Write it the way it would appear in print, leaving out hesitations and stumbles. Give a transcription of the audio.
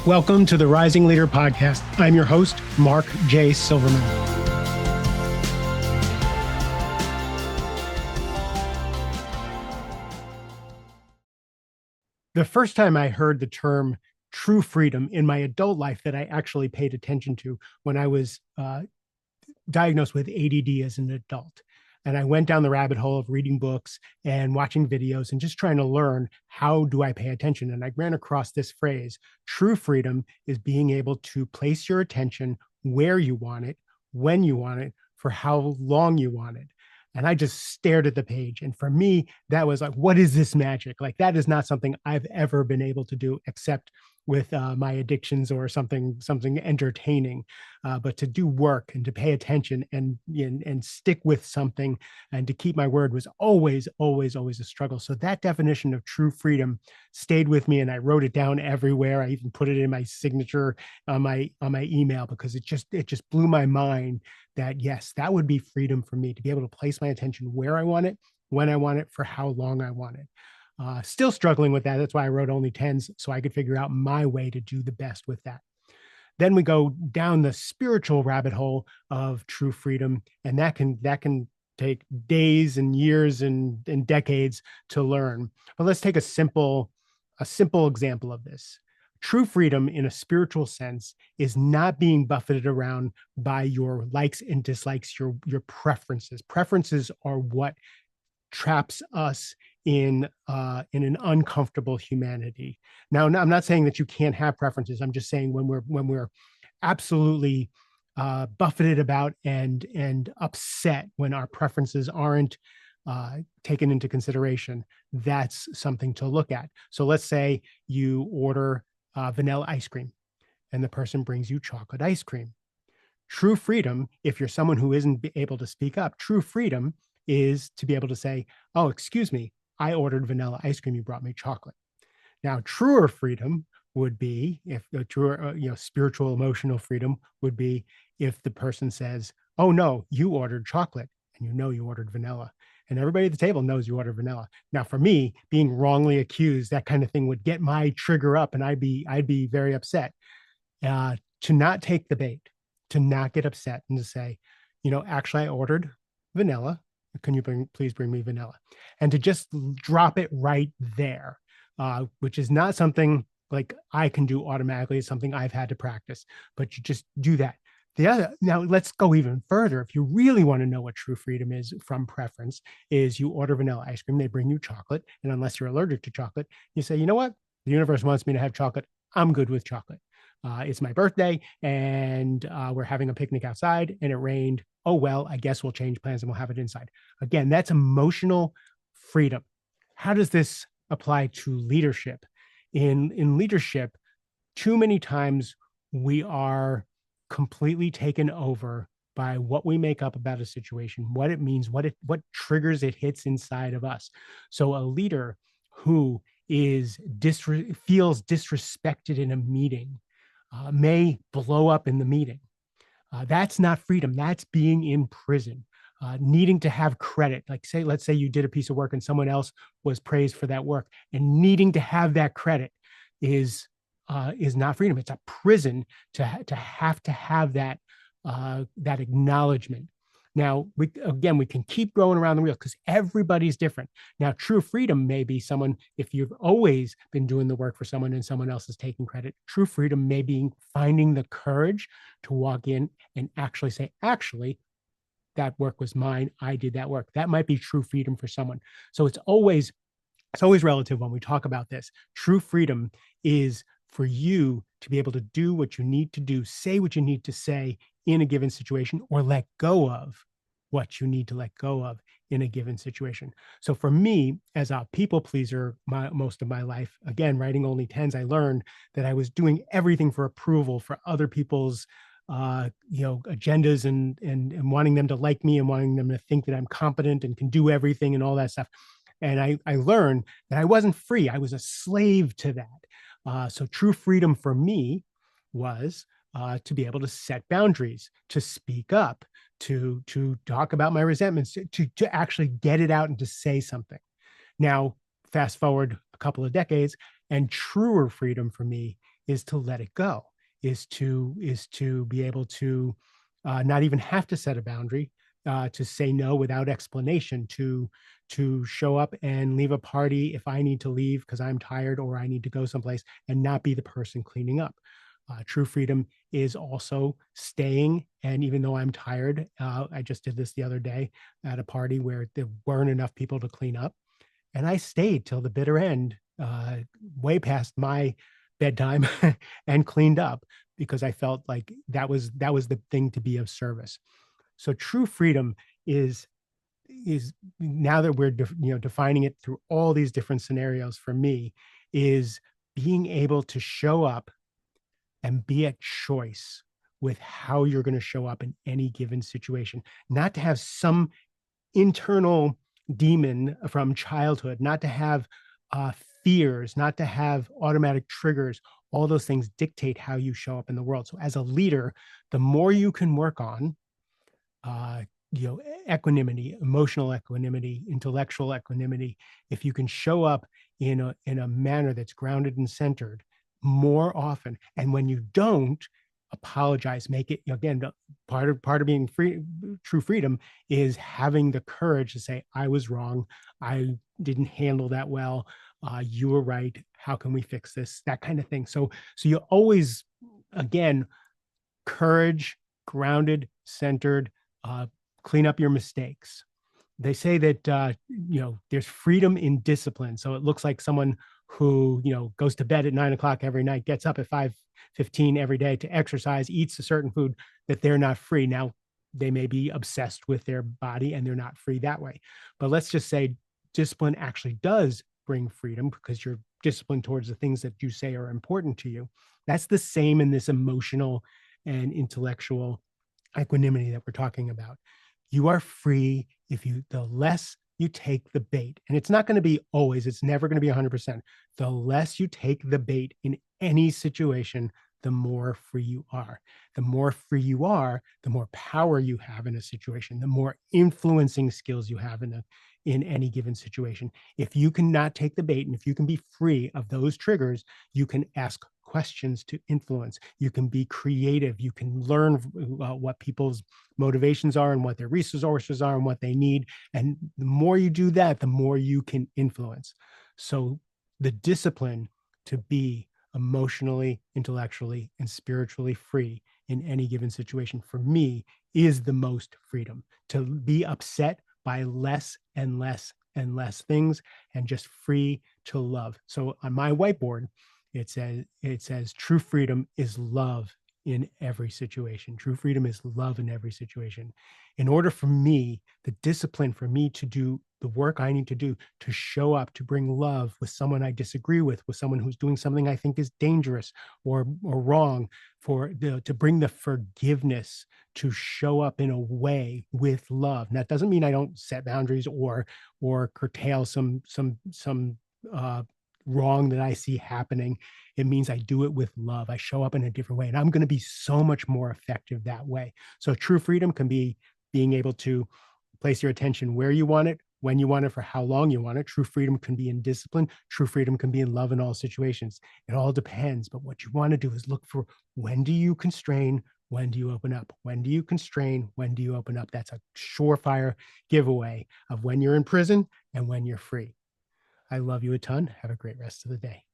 Welcome to the Rising Leader Podcast. I'm your host, Mark J. Silverman. The first time I heard the term true freedom in my adult life that I actually paid attention to when I was diagnosed with A.D.D as an adult. And I went down the rabbit hole of reading books and watching videos and just trying to learn, how do I pay attention? And I ran across this phrase: true freedom is being able to place your attention where you want it, when you want it, for how long you want it. And I just stared at the page. And for me, that was like, what is this magic? Like, that is not something I've ever been able to do except with my addictions or something entertaining. But to do work and to pay attention and stick with something and to keep my word was always a struggle. So that definition of true freedom stayed with me, and I wrote it down everywhere. I even put it in my signature on my email, because it just blew my mind that, yes, that would be freedom for me, to be able to place my attention where I want it, when I want it, for how long I want it. Still struggling with that. That's why I wrote only 10s, so I could figure out my way to do the best with that. Then we go down the spiritual rabbit hole of true freedom, and that can take days and years and decades to learn. But let's take a simple example of this. True freedom in a spiritual sense is not being buffeted around by your likes and dislikes, your preferences. Preferences are what traps us in an uncomfortable humanity. Now, I'm not saying that you can't have preferences. I'm just saying when we're absolutely buffeted about and upset when our preferences aren't taken into consideration, that's something to look at. So let's say you order vanilla ice cream, and the person brings you chocolate ice cream. True freedom, if you're someone who isn't able to speak up, true freedom is to be able to say, "Oh, excuse me, I ordered vanilla ice cream. You brought me chocolate." Now, truer freedom would be, if a truer, spiritual, emotional freedom would be if the person says, "Oh no, you ordered chocolate, and you ordered vanilla, and everybody at the table knows you ordered vanilla." Now, for me, being wrongly accused, that kind of thing would get my trigger up, and I'd be very upset. To not take the bait, to not get upset, and to say, actually, I ordered vanilla. Can you please bring me vanilla? And to just drop it right there, which is not something like I can do automatically. It's something I've had to practice, but you just do that. Now let's go even further. If you really want to know what true freedom is from preference, is you order vanilla ice cream, they bring you chocolate. And unless you're allergic to chocolate, you say, you know what? The universe wants me to have chocolate. I'm good with chocolate. It's my birthday, and we're having a picnic outside, and it rained. Oh, well, I guess we'll change plans and we'll have it inside. Again, that's emotional freedom. How does this apply to leadership? In leadership, too many times we are completely taken over by what we make up about a situation, what it means, what triggers it hits inside of us. So a leader who feels disrespected in a meeting may blow up in the meeting. That's not freedom. That's being in prison. Needing to have credit, like let's say you did a piece of work and someone else was praised for that work, and needing to have that credit is not freedom. It's a prison to have that acknowledgement. Now, we can keep going around the wheel because everybody's different. Now, true freedom may be someone, if you've always been doing the work for someone and someone else is taking credit, true freedom may be finding the courage to walk in and actually say, actually, that work was mine. I did that work. That might be true freedom for someone. So it's always relative when we talk about this. True freedom is for you to be able to do what you need to do, say what you need to say in a given situation, or let go of what you need to let go of in a given situation. So for me, as a people pleaser, most of my life, again, writing only 10s, I learned that I was doing everything for approval, for other people's agendas and wanting them to like me and wanting them to think that I'm competent and can do everything and all that stuff. And I learned that I wasn't free. I was a slave to that. So true freedom for me was to be able to set boundaries, to speak up, to talk about my resentments, to actually get it out and to say something. Now, fast forward a couple of decades, and truer freedom for me is to let it go, is to be able to not even have to set a boundary, to say no without explanation, to show up and leave a party if I need to leave because I'm tired or I need to go someplace and not be the person cleaning up. True freedom is also staying. And even though I'm tired, I just did this the other day at a party where there weren't enough people to clean up. And I stayed till the bitter end, way past my bedtime and cleaned up because I felt like that was the thing to be of service. So true freedom is now that we're defining it through all these different scenarios for me is being able to show up and be at choice with how you're going to show up in any given situation, not to have some internal demon from childhood, not to have uh, fears, not to have automatic triggers. All those things dictate how you show up in the world. So, as a leader, the more you can work on, uh, equanimity, emotional equanimity, intellectual equanimity, if you can show up in a manner that's grounded and centered more often, and when you don't, apologize, make it again part of being free. True freedom is having the courage to say, I was wrong, I didn't handle that well, you were right, how can we fix this, that kind of thing. So you always, again, courage, grounded, centered, uh, clean up your mistakes. They say that there's freedom in discipline. So it looks like someone who goes to bed at 9 o'clock every night, gets up at 5:15 every day to exercise, eats a certain food, that they're not free. Now they may be obsessed with their body and they're not free that way. But let's just say discipline actually does bring freedom because you're disciplined towards the things that you say are important to you. That's the same in this emotional and intellectual equanimity that we're talking about. You are free if the less you take the bait. And it's not going to be always, it's never going to be 100%. The less you take the bait in any situation, the more free you are. The more free you are, the more power you have in a situation, the more influencing skills you have in any given situation. If you cannot take the bait and if you can be free of those triggers, you can ask questions to influence. You can be creative. You can learn what people's motivations are and what their resources are and what they need. And the more you do that, the more you can influence. So the discipline to be emotionally, intellectually, and spiritually free in any given situation for me is the most freedom. To be upset by less and less and less things and just free to love. So on my whiteboard, it says true freedom is love in every situation. True freedom is love in every situation. In order for me, the discipline for me to do the work I need to do to show up, to bring love with someone I disagree with someone who's doing something I think is dangerous or wrong, to bring the forgiveness, to show up in a way with love. And that doesn't mean I don't set boundaries or curtail some uh, wrong that I see happening. It means I do it with love. I show up in a different way, and I'm going to be so much more effective that way. So true freedom can be being able to place your attention where you want it, when you want it, for how long you want it. True freedom can be in discipline. True freedom can be in love in all situations. It all depends. But what you want to do is look for, when do you constrain? When do you open up? When do you constrain? When do you open up? That's a surefire giveaway of when you're in prison and when you're free. I love you a ton. Have a great rest of the day.